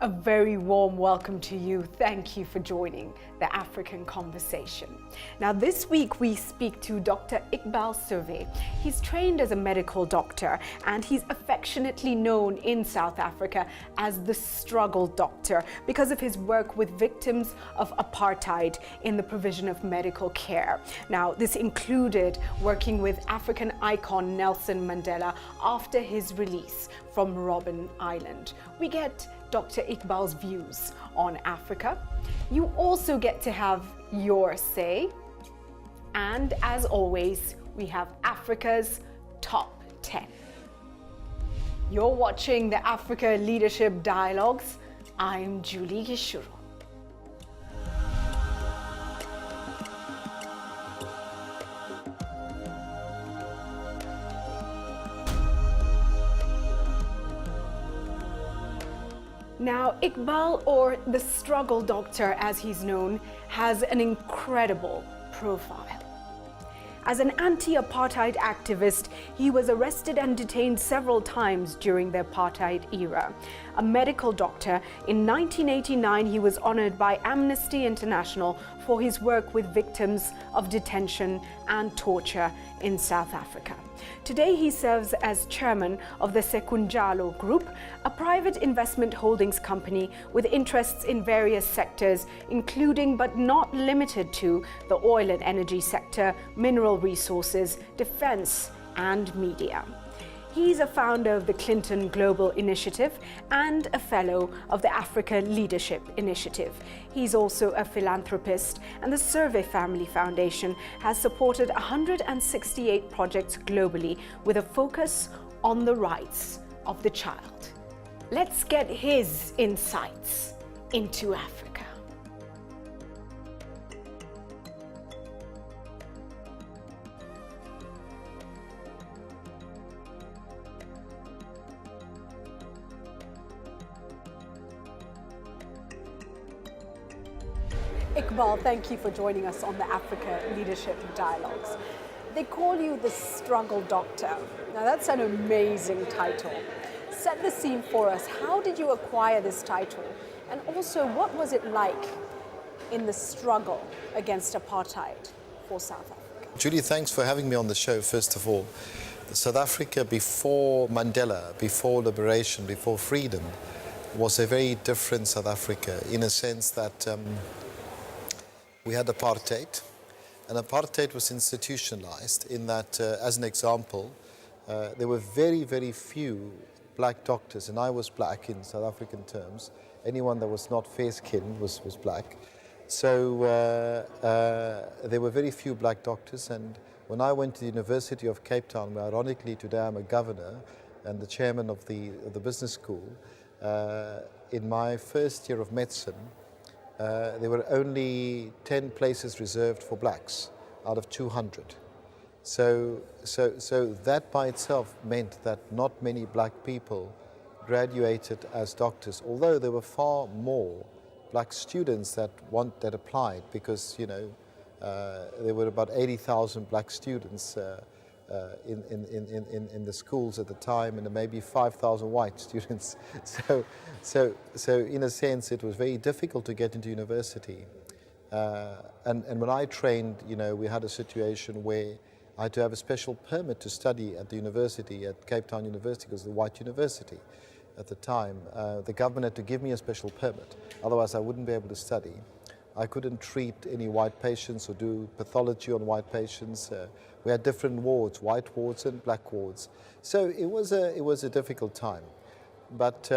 A very warm welcome to you. Thank you for joining the African Conversation. Now, this week we speak to Dr. Iqbal Surve. He's trained as a medical doctor and he's affectionately known in South Africa as the struggle doctor because of his work with victims of apartheid in the provision of medical care. Now, this included working with African icon Nelson Mandela after his release from Robben Island. We get Dr. Iqbal's views on Africa. You also get to have your say. And as always, we have Africa's Top 10. You're watching the Africa Leadership Dialogues. I'm Julie Gichuru. Now, Iqbal, or the struggle doctor as he's known, has an incredible profile. As an anti-apartheid activist, he was arrested and detained several times during the apartheid era. A medical doctor, in 1989 he was honored by Amnesty International for his work with victims of detention and torture in South Africa. Today he serves as chairman of the Sekunjalo Group, a private investment holdings company with interests in various sectors, including but not limited to the oil and energy sector, mineral resources, defense, and media. He's a founder of the Clinton Global Initiative and a fellow of the Africa Leadership Initiative. He's also a philanthropist, and the Surve Family Foundation has supported 168 projects globally with a focus on the rights of the child. Let's get his insights into Africa. Iqbal, thank you for joining us on the Africa Leadership Dialogues. They call you the struggle doctor. Now that's an amazing title. Set the scene for us. How did you acquire this title? And also, what was it like in the struggle against apartheid for South Africa? Julie, thanks for having me on the show, first of all. South Africa before Mandela, before liberation, before freedom, was a very different South Africa in a sense that we had apartheid, and apartheid was institutionalized in that, as an example, there were very, very few black doctors, and I was black in South African terms. Anyone that was not fair-skinned was black. So there were very few black doctors, and when I went to the University of Cape Town, where ironically today I'm a governor and the chairman of the business school, in my first year of medicine, there were only 10 places reserved for blacks out of 200. So that by itself meant that not many black people graduated as doctors, although there were far more black students that applied, because there were about 80,000 black students in the schools at the time, and maybe 5,000 white students. So in a sense, it was very difficult to get into university. And when I trained, we had a situation where I had to have a special permit to study at the university, at Cape Town University, because it was a white university at the time. The government had to give me a special permit, otherwise I wouldn't be able to study. I couldn't treat any white patients or do pathology on white patients. We had different wards, white wards and black wards. So it was a difficult time. But,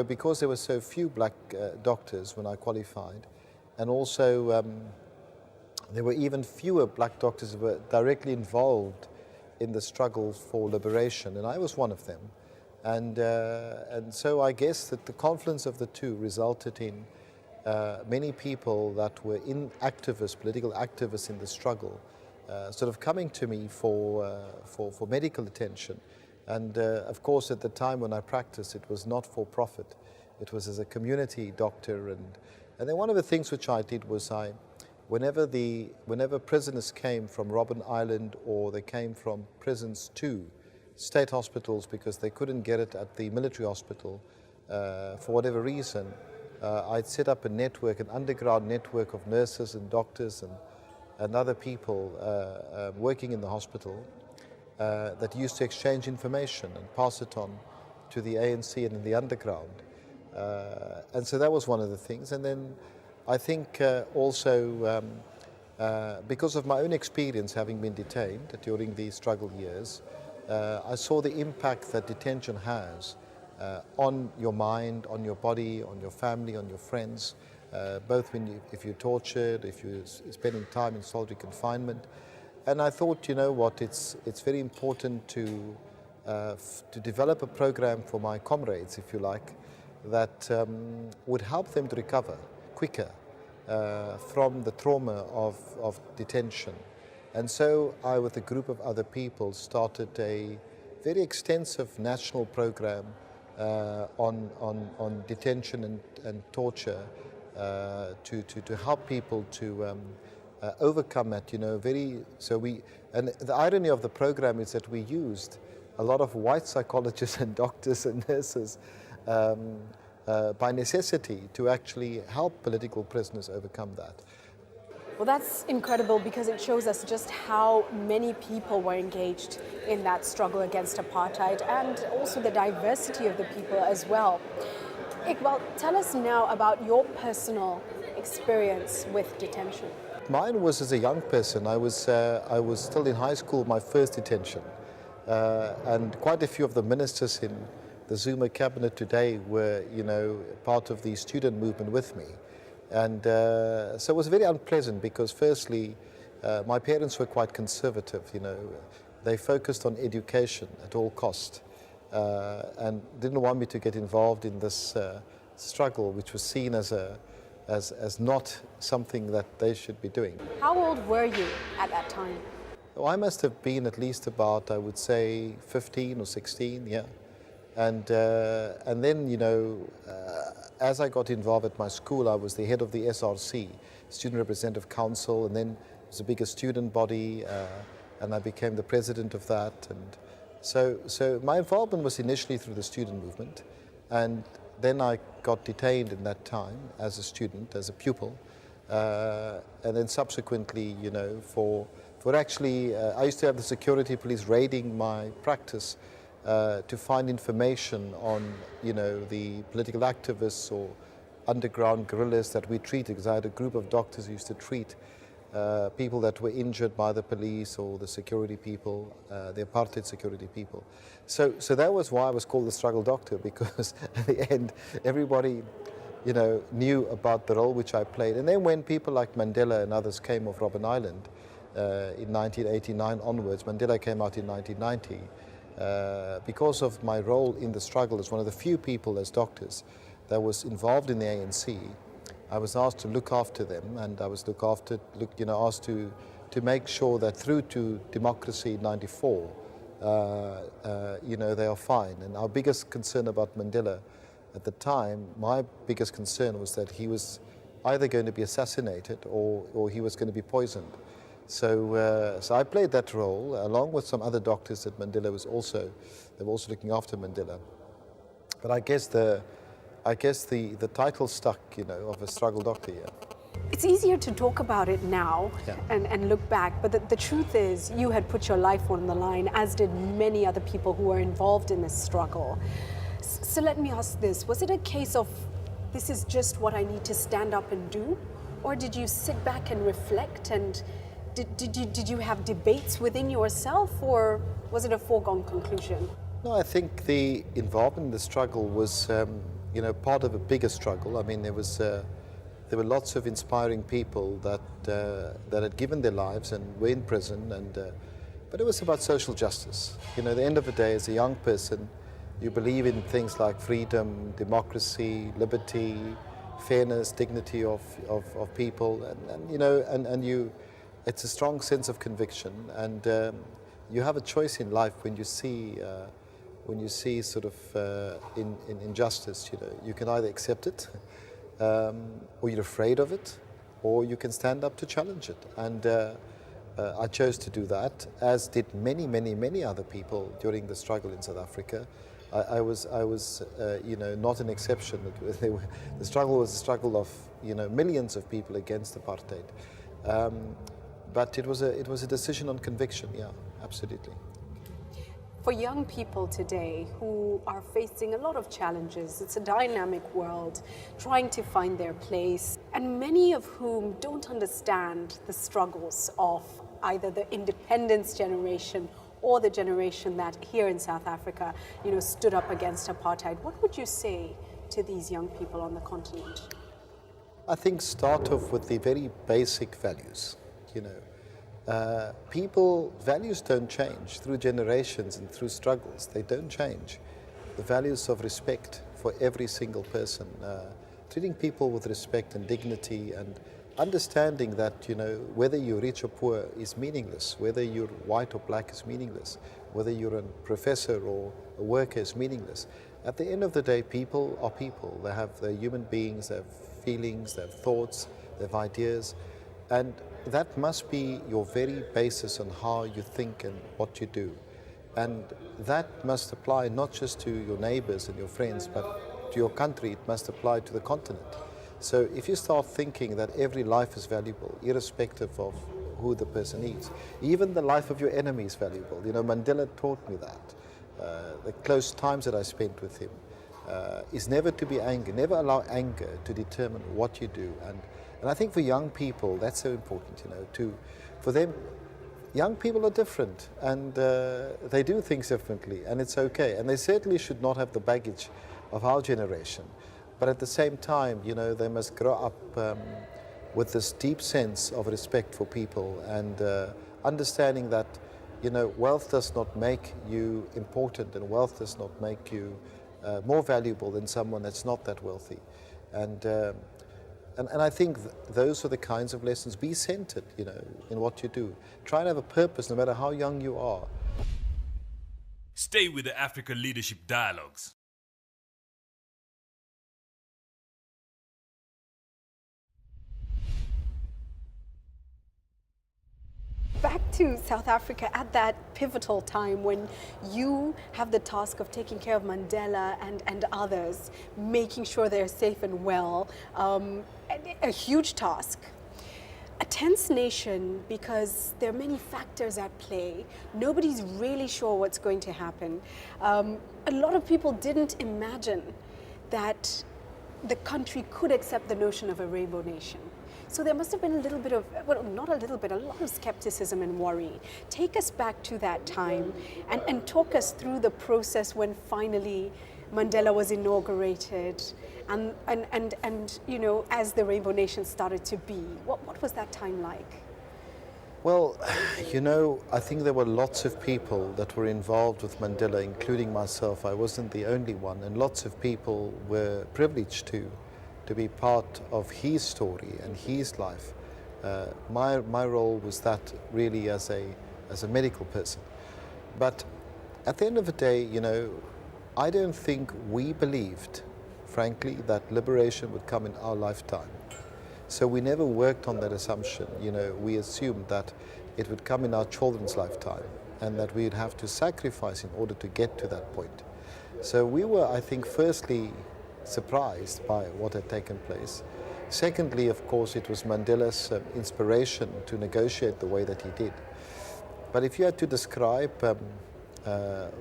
because there were so few black doctors when I qualified, and also there were even fewer black doctors who were directly involved in the struggle for liberation, and I was one of them. And so I guess that the confluence of the two resulted in many people that were political activists in the struggle, sort of coming to me for medical attention. And of course, at the time when I practiced, it was not for profit. It was as a community doctor. And then one of the things which I did was whenever prisoners came from Robben Island, or they came from prisons to state hospitals because they couldn't get it at the military hospital, for whatever reason, I'd set up a network, an underground network of nurses and doctors and other people working in the hospital that used to exchange information and pass it on to the ANC and in the underground. And so that was one of the things. And then I think also because of my own experience having been detained during these struggle years, I saw the impact that detention has on your mind, on your body, on your family, on your friends, both if you're tortured, if you're spending time in solitary confinement. And I thought, you know what, it's very important to develop a program for my comrades, if you like, that would help them to recover quicker from the trauma of detention. And so I, with a group of other people, started a very extensive national program on detention and torture to help people to overcome it, you know, and the irony of the program is that we used a lot of white psychologists and doctors and nurses by necessity to actually help political prisoners overcome that. Well, that's incredible because it shows us just how many people were engaged in that struggle against apartheid and also the diversity of the people as well. Iqbal, tell us now about your personal experience with detention. Mine was as a young person. I was still in high school, my first detention. And quite a few of the ministers in the Zuma cabinet today were, you know, part of the student movement with me. And so it was very unpleasant because firstly, my parents were quite conservative, you know. They focused on education at all cost and didn't want me to get involved in this struggle, which was seen as not something that they should be doing. How old were you at that time? Oh, I must have been at least about, I would say, 15 or 16, yeah. And then, you know, as I got involved at my school, I was the head of the SRC, Student Representative Council, and then it was a bigger student body, and I became the president of that. And so my involvement was initially through the student movement, and then I got detained in that time as a student, as a pupil, and then subsequently, you know, for actually, I used to have the security police raiding my practice to find information on, you know, the political activists or underground guerrillas that we treated, because I had a group of doctors who used to treat people that were injured by the police or the security people, the apartheid security people. So that was why I was called the struggle doctor, because at the end, everybody, you know, knew about the role which I played. And then when people like Mandela and others came off Robben Island in 1989 onwards, Mandela came out in 1990, because of my role in the struggle as one of the few people as doctors that was involved in the ANC, I was asked to look after them, and I was asked to make sure that through to democracy in '94, you know, they are fine. And our biggest concern about Mandela at the time, my biggest concern was that he was either going to be assassinated or he was going to be poisoned. So I played that role along with some other doctors that Mandela was also, they were also looking after Mandela. But I guess the title stuck, you know, of a struggle doctor, yeah. It's easier to talk about it now and look back, but the truth is you had put your life on the line, as did many other people who were involved in this struggle. So let me ask this, was it a case of this is just what I need to stand up and do? Or did you sit back and reflect, and did you have debates within yourself, or was it a foregone conclusion? No, I think the involvement in the struggle was, you know, part of a bigger struggle. I mean, there were lots of inspiring people that had given their lives and were in prison, but it was about social justice. You know, at the end of the day, as a young person, you believe in things like freedom, democracy, liberty, fairness, dignity of people, and you know, and you. It's a strong sense of conviction, and you have a choice in life when you see sort of injustice. You know, you can either accept it, or you're afraid of it, or you can stand up to challenge it. And I chose to do that, as did many other people during the struggle in South Africa. I was you know, not an exception. The struggle was a struggle of, you know, millions of people against apartheid. But it was a decision on conviction, yeah, absolutely. For young people today who are facing a lot of challenges, it's a dynamic world, trying to find their place, and many of whom don't understand the struggles of either the independence generation or the generation that here in South Africa, you know, stood up against apartheid. What would you say to these young people on the continent? I think start off with the very basic values, you know. Values don't change through generations and through struggles. They don't change. The values of respect for every single person, treating people with respect and dignity, and understanding that, you know, whether you're rich or poor is meaningless, whether you're white or black is meaningless, whether you're a professor or a worker is meaningless. At the end of the day, people are people. They're human beings, they have feelings, they have thoughts, they have ideas, and that must be your very basis on how you think and what you do. And that must apply not just to your neighbors and your friends, but to your country. It must apply to the continent. So if you start thinking that every life is valuable, irrespective of who the person is, even the life of your enemy is valuable. You know, Mandela taught me that. The close times that I spent with him is never to be angry, never allow anger to determine what you do. And I think for young people, that's so important, you know, for them, young people are different, and they do things differently, and it's okay. And they certainly should not have the baggage of our generation. But at the same time, you know, they must grow up with this deep sense of respect for people, and understanding that, you know, wealth does not make you important, and wealth does not make you more valuable than someone that's not that wealthy. And I think those are the kinds of lessons. Be centered, you know, in what you do. Try and have a purpose no matter how young you are. Stay with the Africa Leadership Dialogues. Back to South Africa at that pivotal time when you have the task of taking care of Mandela and others, making sure they're safe and well, a huge task. A tense nation because there are many factors at play. Nobody's really sure what's going to happen. A lot of people didn't imagine that the country could accept the notion of a rainbow nation. So there must have been a little bit of, well, not a little bit, a lot of skepticism and worry. Take us back to that time and talk us through the process when finally Mandela was inaugurated and you know, as the Rainbow Nation started to be. What was that time like? Well, you know, I think there were lots of people that were involved with Mandela, including myself. I wasn't the only one, and lots of people were privileged to be part of his story and his life. My role was that really as a medical person. But at the end of the day, you know, I don't think we believed, frankly, that liberation would come in our lifetime. So we never worked on that assumption. You know, we assumed that it would come in our children's lifetime and that we'd have to sacrifice in order to get to that point. So we were, I think, firstly surprised by what had taken place. Secondly, of course, it was Mandela's inspiration to negotiate the way that he did. But if you had to describe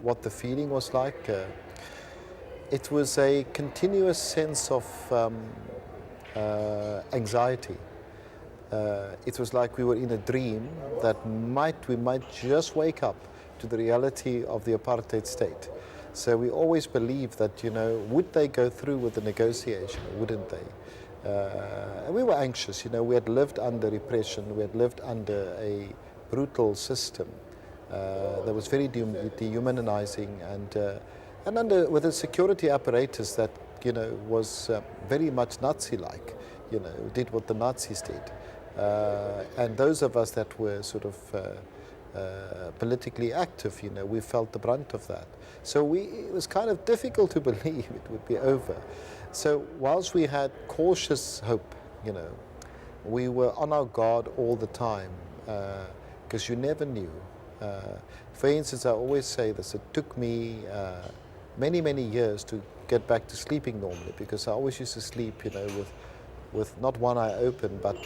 what the feeling was like, it was a continuous sense of anxiety. It was like we were in a dream that we might just wake up to the reality of the apartheid state. So we always believed that, you know, would they go through with the negotiation or wouldn't they? And we were anxious, you know, we had lived under repression, we had lived under a brutal system that was very dehumanizing and with a security apparatus that, you know, was very much Nazi-like, you know, did what the Nazis did. And those of us that were sort of politically active, you know, we felt the brunt of that. So it was kind of difficult to believe it would be over. So whilst we had cautious hope, you know, we were on our guard all the time because you never knew. For instance, I always say this, it took me many, many years to get back to sleeping normally, because I always used to sleep, with not one eye open, but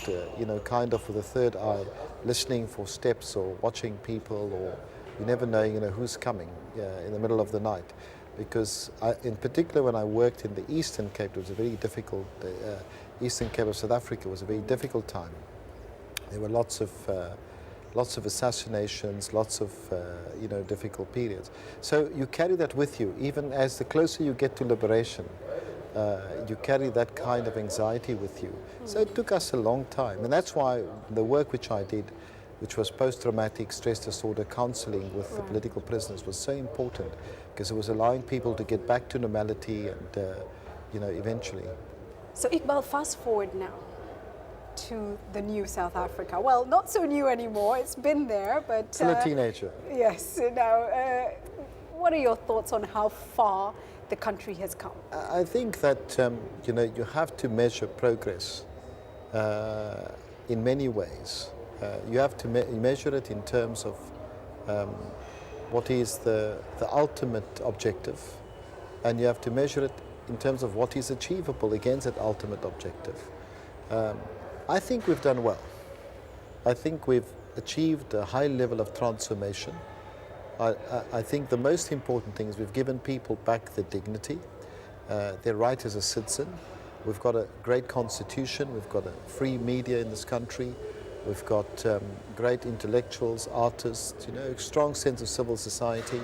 kind of with a third eye, listening for steps or watching people, or you never know, who's coming in the middle of the night. Because in particular, when I worked in the Eastern Cape, it was a very difficult. Eastern Cape of South Africa was a very difficult time. There were lots of assassinations, lots of difficult periods. So you carry that with you, even as the closer you get to liberation. You carry that kind of anxiety with you. So it took us a long time, and that's why the work which I did, which was post-traumatic stress disorder counseling with the political prisoners, was so important, because it was allowing people to get back to normality and eventually. So Iqbal, fast forward now to the new South Africa. Well, not so new anymore, it's been there, but... Still a teenager. Yes. Now, what are your thoughts on how far the country has come? I think that, you have to measure progress in many ways. You have to measure it in terms of what is the ultimate objective, and you have to measure it in terms of what is achievable against that ultimate objective. I think we've done well. I think we've achieved a high level of transformation. I think the most important thing is we've given people back their dignity, their right as a citizen. We've got a great constitution, we've got a free media in this country, we've got great intellectuals, artists, a strong sense of civil society.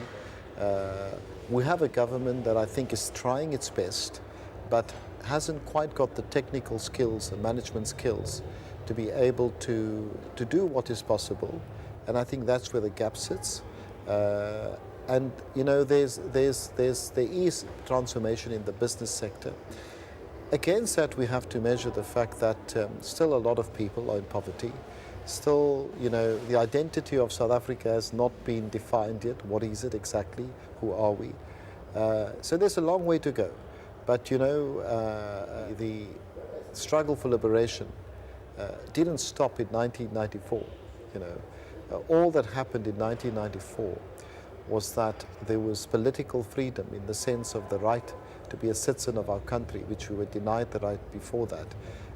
We have a government that I think is trying its best, but hasn't quite got the technical skills, the management skills, to be able to do what is possible. And I think that's where the gap sits. And there is transformation in the business sector. Against that, we have to measure the fact that still a lot of people are in poverty. Still, the identity of South Africa has not been defined yet. What is it exactly? Who are we? So there's a long way to go. But the struggle for liberation didn't stop in 1994. All that happened in 1994 was that there was political freedom in the sense of the right to be a citizen of our country, which we were denied the right before that.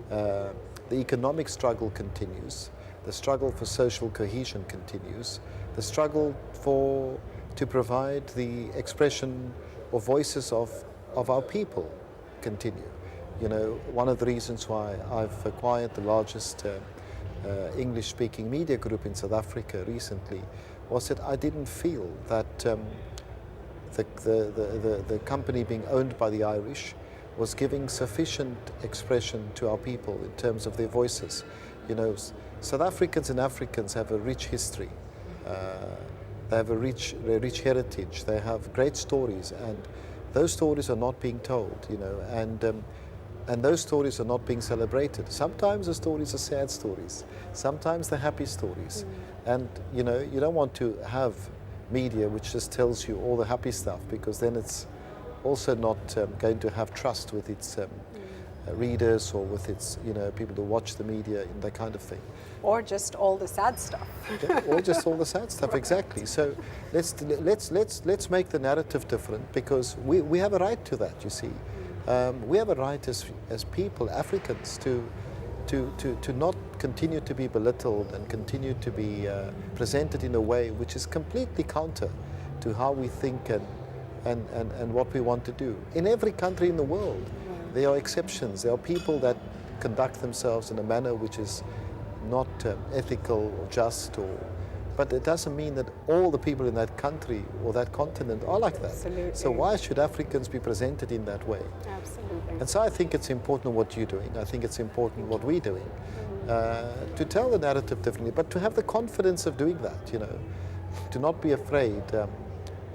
The economic struggle continues. The struggle for social cohesion continues. The struggle to provide the expression or voices of our people continue. One of the reasons why I've acquired the largest English-speaking media group in South Africa recently was that I didn't feel that the company being owned by the Irish was giving sufficient expression to our people in terms of their voices. South Africans and Africans have a rich history. They have a rich heritage. They have great stories, and those stories are not being told, and those stories are not being celebrated. Sometimes the stories are sad stories. Sometimes they're happy stories. And, you don't want to have media which just tells you all the happy stuff, because then it's also not going to have trust with its readers or with its, people who watch the media and that kind of thing. Or just all the sad stuff. Or just all the sad stuff, exactly. So let's make the narrative different, because we have a right to that, you see. We have a right as people, Africans, to not continue to be belittled and continue to be presented in a way which is completely counter to how we think and what we want to do. In every country in the world, there are exceptions. There are people that conduct themselves in a manner which is not ethical or just, but it doesn't mean that all the people in that country or that continent are like that. Absolutely. So why should Africans be presented in that way? Absolutely. And so I think it's important what you're doing. I think it's important what we're doing, to tell the narrative differently, but to have the confidence of doing that, to not be afraid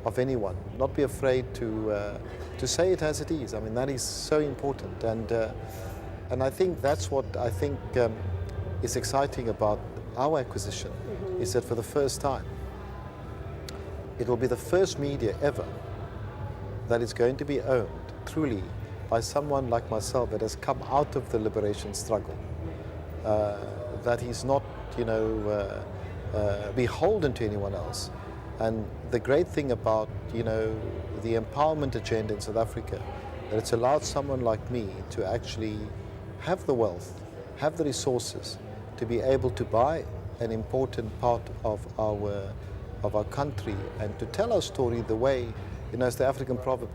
of anyone, not be afraid to say it as it is. I mean, that is so important. And I think that's what I think is exciting about our acquisition, is that for the first time, it will be the first media ever that is going to be owned truly by someone like myself that has come out of the liberation struggle, that is not, beholden to anyone else, and the great thing about, the empowerment agenda in South Africa, that it's allowed someone like me to actually have the wealth, have the resources to be able to buy an important part of our country and to tell our story the way, as the African proverb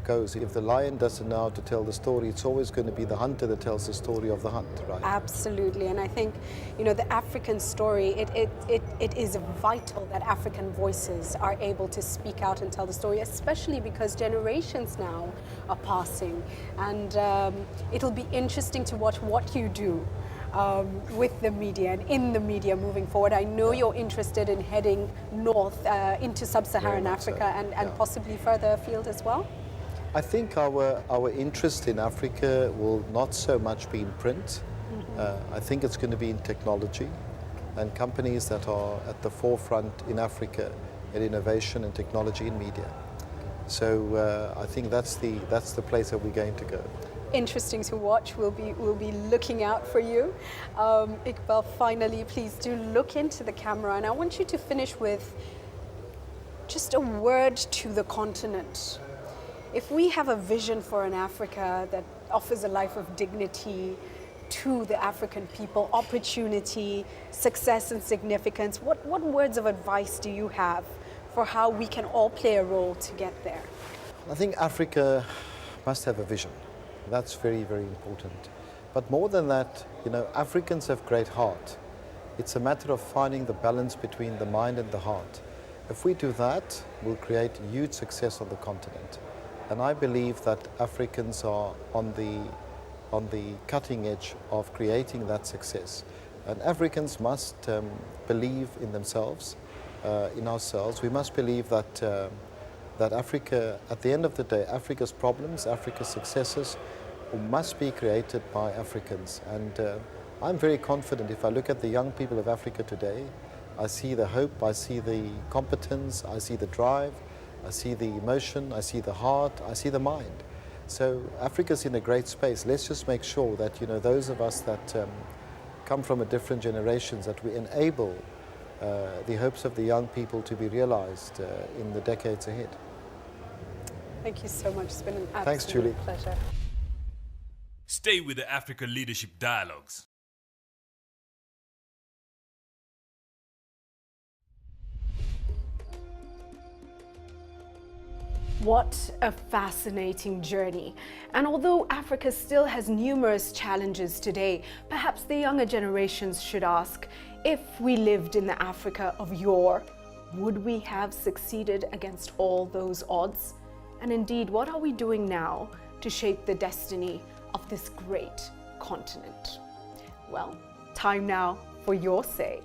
goes, if the lion doesn't know how to tell the story, it's always going to be the hunter that tells the story of the hunt, right? Absolutely, and I think, the African story, it is vital that African voices are able to speak out and tell the story, especially because generations now are passing, and it'll be interesting to watch what you do with the media and in the media moving forward. I know you're interested in heading north into sub-Saharan Africa and possibly further afield as well. I think our interest in Africa will not so much be in print. I think it's going to be in technology and companies that are at the forefront in Africa in innovation and technology in media. So I think that's the place that we're going to go. Interesting to watch. We'll be looking out for you. Iqbal, finally, please do look into the camera, and I want you to finish with just a word to the continent. If we have a vision for an Africa that offers a life of dignity to the African people, opportunity, success and significance, what words of advice do you have for how we can all play a role to get there? I think Africa must have a vision. That's very, very important. But more than that, Africans have great heart. It's a matter of finding the balance between the mind and the heart. If we do that, we'll create huge success on the continent. And I believe that Africans are on the cutting edge of creating that success. And Africans must believe in themselves, in ourselves. We must believe that Africa, at the end of the day, Africa's problems, Africa's successes must be created by Africans. And I'm very confident. If I look at the young people of Africa today, I see the hope, I see the competence, I see the drive, I see the emotion, I see the heart, I see the mind. So Africa's in a great space. Let's just make sure that, those of us that come from a different generations, that we enable the hopes of the young people to be realized in the decades ahead. Thank you so much. It's been an absolute Thanks, Julie. pleasure. Stay with the Africa Leadership Dialogues. What a fascinating journey. And although Africa still has numerous challenges today, perhaps the younger generations should ask, if we lived in the Africa of yore, would we have succeeded against all those odds? And indeed, what are we doing now to shape the destiny of this great continent? Well, time now for your say.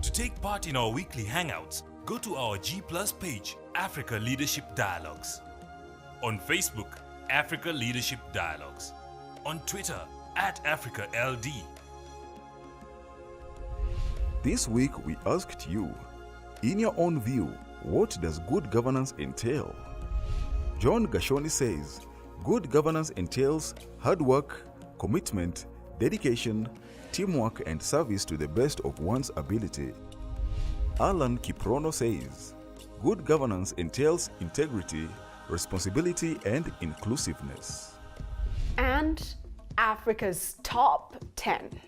To take part in our weekly hangouts, go to our G+ page, Africa Leadership Dialogues. On Facebook, Africa Leadership Dialogues. On Twitter, @AfricaLD. This week we asked you, in your own view, what does good governance entail? John Gashoni says, good governance entails hard work, commitment, dedication, teamwork and service to the best of one's ability. Alan Kiprono says, good governance entails integrity, responsibility and inclusiveness. And Africa's Top 10.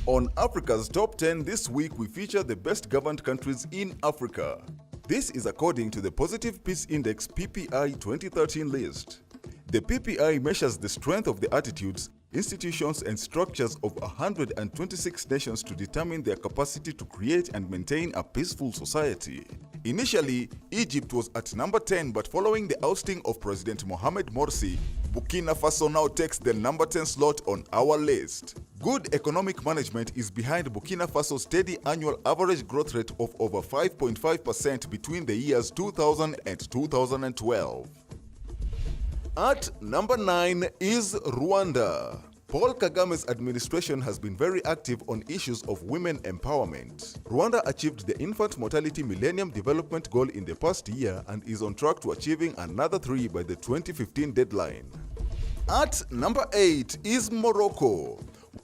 On Africa's Top 10 this week, we feature the best governed countries in Africa. This is according to the Positive Peace Index PPI 2013 list. The PPI measures the strength of the attitudes, institutions and structures of 126 nations to determine their capacity to create and maintain a peaceful society. Initially, Egypt was at number 10, but following the ousting of President Mohamed Morsi, Burkina Faso now takes the number 10 slot on our list. Good economic management is behind Burkina Faso's steady annual average growth rate of over 5.5% between the years 2000 and 2012. At number 9 is Rwanda. Paul Kagame's administration has been very active on issues of women empowerment. Rwanda achieved the infant mortality Millennium Development Goal in the past year and is on track to achieving another 3 by the 2015 deadline. At number 8 is Morocco.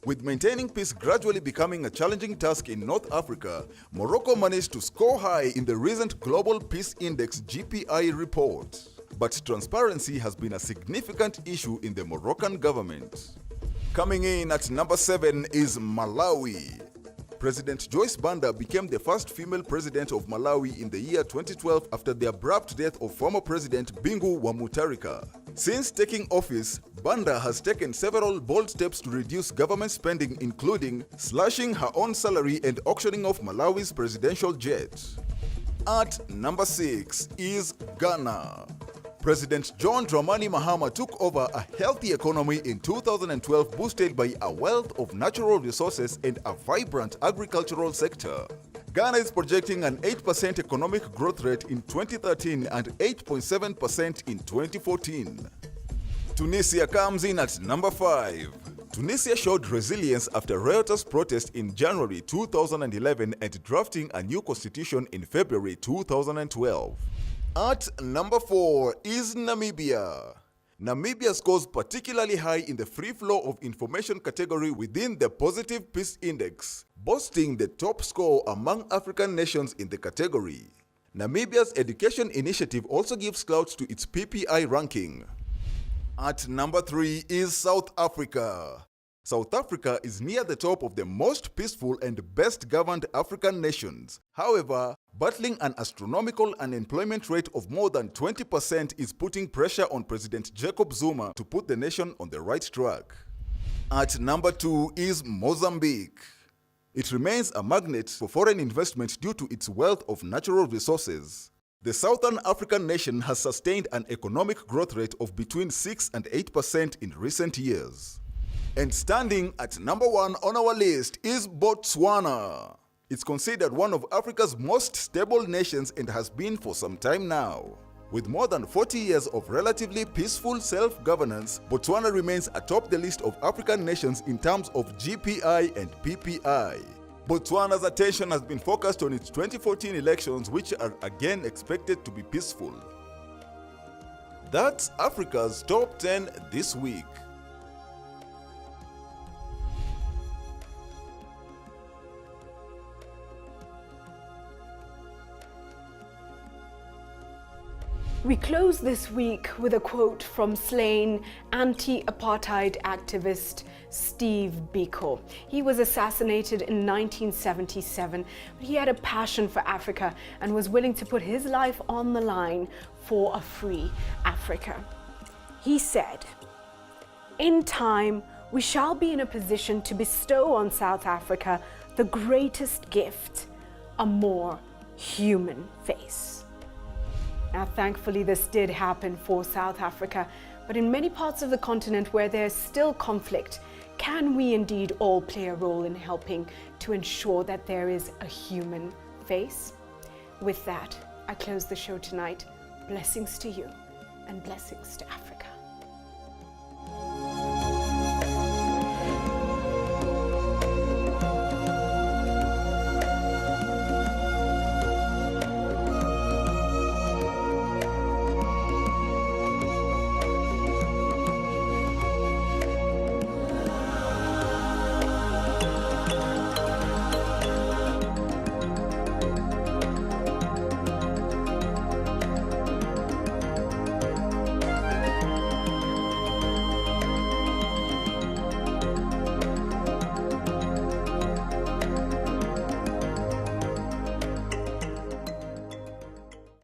With maintaining peace gradually becoming a challenging task in North Africa, Morocco managed to score high in the recent Global Peace Index (GPI) report. But transparency has been a significant issue in the Moroccan government. Coming in at number 7 is Malawi. President Joyce Banda became the first female president of Malawi in the year 2012 after the abrupt death of former President Bingu wa Mutharika. Since taking office, Banda has taken several bold steps to reduce government spending, including slashing her own salary and auctioning off Malawi's presidential jet. At number 6 is Ghana. President John Dramani Mahama took over a healthy economy in 2012, boosted by a wealth of natural resources and a vibrant agricultural sector. Ghana is projecting an 8% economic growth rate in 2013 and 8.7% in 2014. Tunisia comes in at number 5. Tunisia showed resilience after riotous protests in January 2011 and drafting a new constitution in February 2012. At number 4 is Namibia. Namibia scores particularly high in the free flow of information category within the Positive Peace Index, boasting the top score among African nations in the category. Namibia's education initiative also gives clout to its PPI ranking. At number 3 is South Africa. South Africa is near the top of the most peaceful and best governed African nations. However, battling an astronomical unemployment rate of more than 20% is putting pressure on President Jacob Zuma to put the nation on the right track. At number 2 is Mozambique. It remains a magnet for foreign investment due to its wealth of natural resources. The Southern African nation has sustained an economic growth rate of between 6 and 8% in recent years. And standing at number 1 on our list is Botswana. It's considered one of Africa's most stable nations and has been for some time now. With more than 40 years of relatively peaceful self-governance, Botswana remains atop the list of African nations in terms of GPI and PPI. Botswana's attention has been focused on its 2014 elections, which are again expected to be peaceful. That's Africa's Top 10 this week. We close this week with a quote from slain anti-apartheid activist Steve Biko. He was assassinated in 1977, but he had a passion for Africa and was willing to put his life on the line for a free Africa. He said, "In time, we shall be in a position to bestow on South Africa the greatest gift, a more human face." Now, thankfully, this did happen for South Africa, but in many parts of the continent where there's still conflict, can we indeed all play a role in helping to ensure that there is a human face? With that, I close the show tonight. Blessings to you and blessings to Africa.